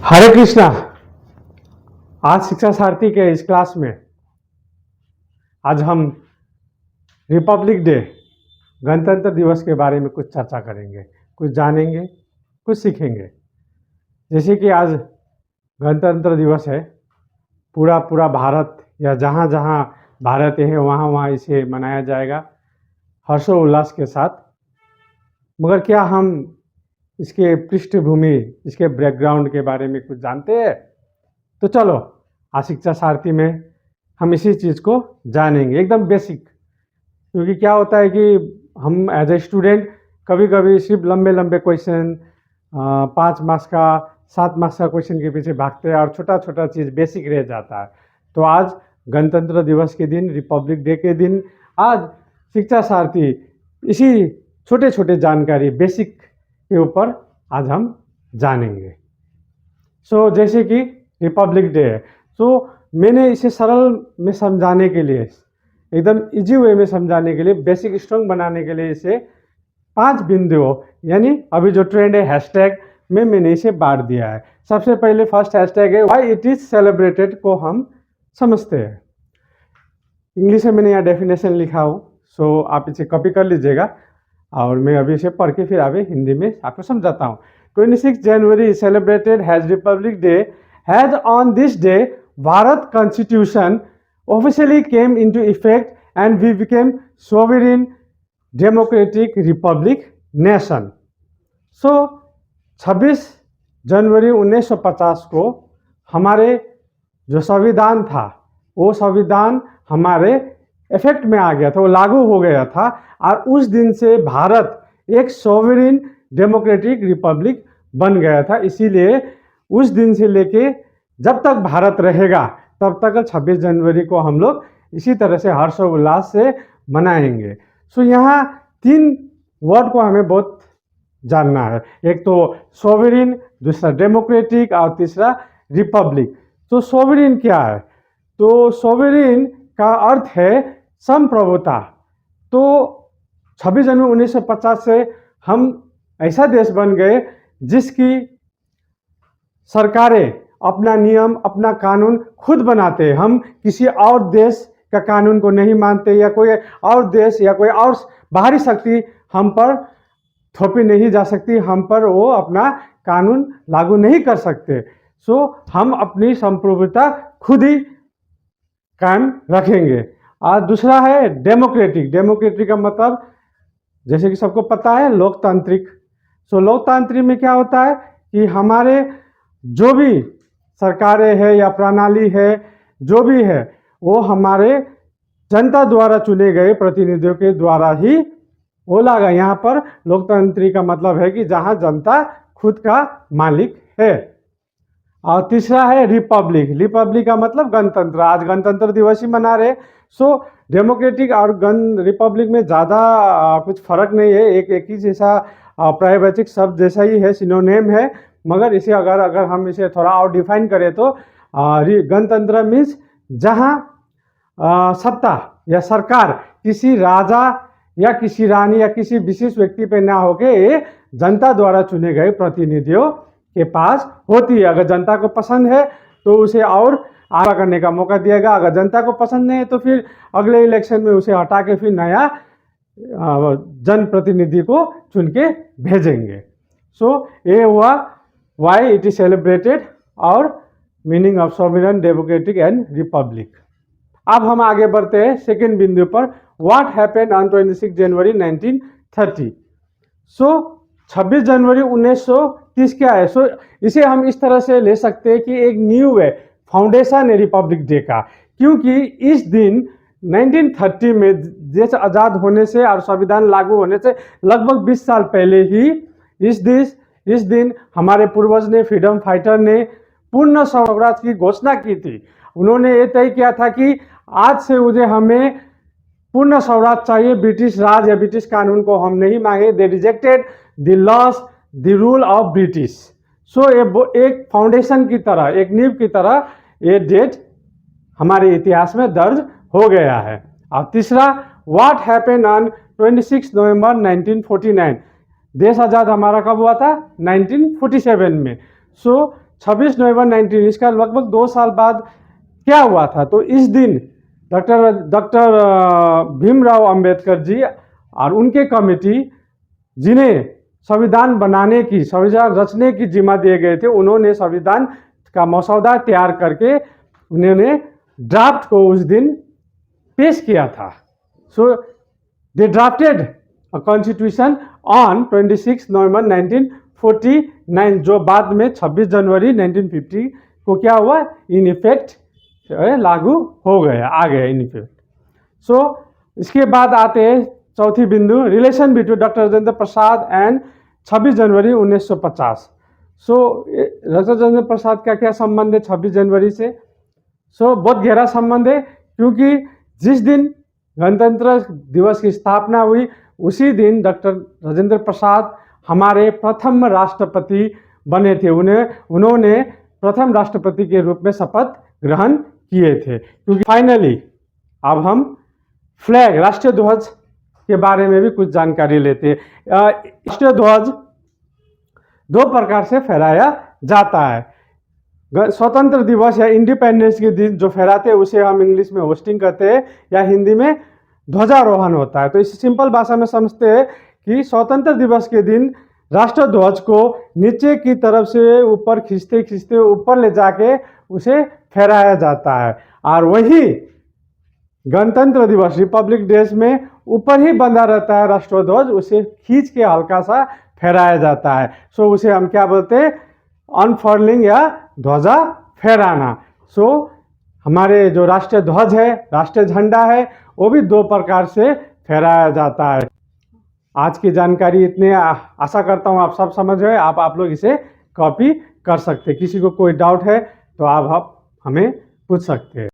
हरे कृष्णा। आज शिक्षा सारथी के इस क्लास में आज हम रिपब्लिक डे गणतंत्र दिवस के बारे में कुछ चर्चा करेंगे, कुछ जानेंगे, कुछ सीखेंगे। जैसे कि आज गणतंत्र दिवस है, पूरा पूरा भारत या जहाँ जहाँ भारत है वहाँ वहाँ इसे मनाया जाएगा हर्षोल्लास के साथ। मगर क्या हम इसके पृष्ठभूमि, इसके बैकग्राउंड के बारे में कुछ जानते हैं? तो चलो आज शिक्षा सारथी में हम इसी चीज़ को जानेंगे, एकदम बेसिक। क्योंकि क्या होता है कि हम एज ए स्टूडेंट कभी कभी सिर्फ लंबे लंबे क्वेश्चन 5 मार्क्स का 7 मार्क्स का क्वेश्चन के पीछे भागते हैं और छोटा छोटा चीज़ बेसिक रह जाता है। तो आज गणतंत्र दिवस के दिन, रिपब्लिक डे के दिन, आज शिक्षा सारथी इसी छोटे छोटे जानकारी बेसिक के ऊपर आज हम जानेंगे। जैसे कि रिपब्लिक डे है, मैंने इसे सरल में समझाने के लिए, एकदम इजी वे में समझाने के लिए, बेसिक स्ट्रॉन्ग बनाने के लिए इसे 5 बिंदुओं, यानी अभी जो ट्रेंड है हैशटैग में मैंने इसे बांट दिया है। सबसे पहले फर्स्ट हैशटैग है व्हाई इट इज सेलिब्रेटेड को हम समझते हैं। इंग्लिश में मैंने यहाँ डेफिनेशन लिखा हो, आप इसे कॉपी कर लीजिएगा और मैं अभी इसे पढ़ के फिर आगे हिंदी में आपको समझाता हूँ। 26 January celebrated as republic day as on this day Bharat constitution officially came into effect and we became sovereign democratic republic nation. 26 जनवरी 1950 को हमारे जो संविधान था वो संविधान हमारे इफेक्ट में आ गया था, वो लागू हो गया था और उस दिन से भारत एक सोवरेन डेमोक्रेटिक रिपब्लिक बन गया था। इसीलिए उस दिन से लेके जब तक भारत रहेगा तब तक 26 जनवरी को हम लोग इसी तरह से हर्षोल्लास से मनाएंगे। यहाँ 3 वर्ड को हमें बहुत जानना है, एक तो सोवरेन, दूसरा डेमोक्रेटिक और तीसरा रिपब्लिक। तो सोवरेन क्या है? तो सोवरेन का अर्थ है संप्रभुता। तो 26 जनवरी 1950 से हम ऐसा देश बन गए जिसकी सरकारें अपना नियम, अपना कानून खुद बनाते हैं। हम किसी और देश का कानून को नहीं मानते या कोई और देश या कोई और बाहरी शक्ति हम पर थोपी नहीं जा सकती, हम पर वो अपना कानून लागू नहीं कर सकते। हम अपनी संप्रभुता खुद ही कायम रखेंगे। और दूसरा है डेमोक्रेटिक। डेमोक्रेटिक का मतलब जैसे कि सबको पता है लोकतांत्रिक। लोकतांत्रिक में क्या होता है कि हमारे जो भी सरकारें है या प्रणाली है, जो भी है, वो हमारे जनता द्वारा चुने गए प्रतिनिधियों के द्वारा ही वो लगा। यहाँ पर लोकतांत्रिक का मतलब है कि जहाँ जनता खुद का मालिक है। और तीसरा है रिपब्लिक। रिपब्लिक का मतलब गणतंत्र। आज गणतंत्र दिवस ही मना रहे। डेमोक्रेटिक और रिपब्लिक में ज़्यादा कुछ फर्क नहीं है, एक ही जैसा प्रायवाचिक शब्द जैसा ही है, सिनोनिम है। मगर इसे अगर हम इसे थोड़ा और डिफाइन करें तो गणतंत्र मीन्स जहाँ सत्ता या सरकार किसी राजा या किसी रानी या किसी विशेष व्यक्ति पे ना होके जनता द्वारा चुने गए प्रतिनिधियों के पास होती है। अगर जनता को पसंद है तो उसे और आगे करने का मौका दिएगा, अगर जनता को पसंद नहीं है तो फिर अगले इलेक्शन में उसे हटा के फिर नया जनप्रतिनिधि को चुन के भेजेंगे। ये हुआ व्हाई इट इज सेलिब्रेटेड और meaning of sovereign, democratic and Republic. अब हम आगे बढ़ते हैं सेकेंड बिंदु पर, व्हाट हैपेंड ऑन 26 जनवरी 1930। 26 जनवरी 1930 क्या है? इसे हम इस तरह से ले सकते हैं कि एक न्यू है, फाउंडेशन है रिपब्लिक डे का। क्योंकि इस दिन 1930 में देश आज़ाद होने से और संविधान लागू होने से लगभग 20 साल पहले ही इस दिन हमारे पूर्वज ने, फ्रीडम फाइटर ने पूर्ण स्वराज की घोषणा की थी। उन्होंने ये तय किया था कि आज से मुझे हमें पूर्ण स्वराज चाहिए, ब्रिटिश राज या ब्रिटिश कानून को हम नहीं मांगे। They rejected the loss, the rule of British. एक फाउंडेशन की तरह, एक नींव की तरह ये डेट हमारे इतिहास में दर्ज हो गया है। और तीसरा, व्हाट हैपेंड ऑन 26 नवंबर 1949। देश आज़ाद हमारा कब हुआ था? 1947 में। 26 नवंबर 19, इसका लगभग 2 साल बाद क्या हुआ था? तो इस दिन डॉक्टर भीमराव अंबेडकर जी और उनके कमेटी, जिन्हें संविधान बनाने की, संविधान रचने की जिम्मा दिए गए थे, उन्होंने संविधान का मसौदा तैयार करके उन्होंने ड्राफ्ट को उस दिन पेश किया था। सो दे ड्राफ्टेड अ कॉन्स्टिट्यूशन ऑन 26 नवंबर 1949, जो बाद में 26 जनवरी 1950 को क्या हुआ, इन इफेक्ट लागू हो गया, आ गया इन इफेक्ट। सो इसके बाद आते हैं चौथी बिंदु, relation between doctor Rajendra Prasad and 26 January 1950। So doctor Rajendra Prasad का क्या संबंध है 26 जनवरी से? सो बहुत गहरा संबंध है, क्योंकि जिस दिन गणतंत्र दिवस की स्थापना हुई उसी दिन डॉक्टर राजेंद्र प्रसाद हमारे प्रथम राष्ट्रपति बने थे। उन्होंने प्रथम राष्ट्रपति के रूप में शपथ ग्रहण किए थे। क्योंकि फाइनली अब हम फ्लैग, राष्ट्रीय ध्वज के बारे में भी कुछ जानकारी लेते हैं। राष्ट्रीय ध्वज दो प्रकार से फहराया जाता है। स्वतंत्र दिवस या इंडिपेंडेंस के दिन जो फहराते हैं उसे हम इंग्लिश में होस्टिंग कहते हैं, या हिंदी में ध्वजारोहण होता है। तो इस सिंपल भाषा में समझते हैं कि स्वतंत्र दिवस के दिन राष्ट्र ध्वज को नीचे की तरफ से ऊपर खींचते खींचते ऊपर ले जाके उसे फहराया जाता है, और वही गणतंत्र दिवस, रिपब्लिक डे में ऊपर ही बंधा रहता है राष्ट्र ध्वज, उसे खींच के हल्का सा फहराया जाता है। सो उसे हम क्या बोलते हैं, अनफर्लिंग या ध्वजा फहराना। सो हमारे जो राष्ट्रीय ध्वज है, राष्ट्रीय झंडा है, वो भी दो प्रकार से फहराया जाता है। आज की जानकारी इतने, आशा करता हूँ आप सब समझ गए। आप लोग इसे कॉपी कर सकते हैं। किसी को कोई डाउट है तो आप हमें पूछ सकते हैं।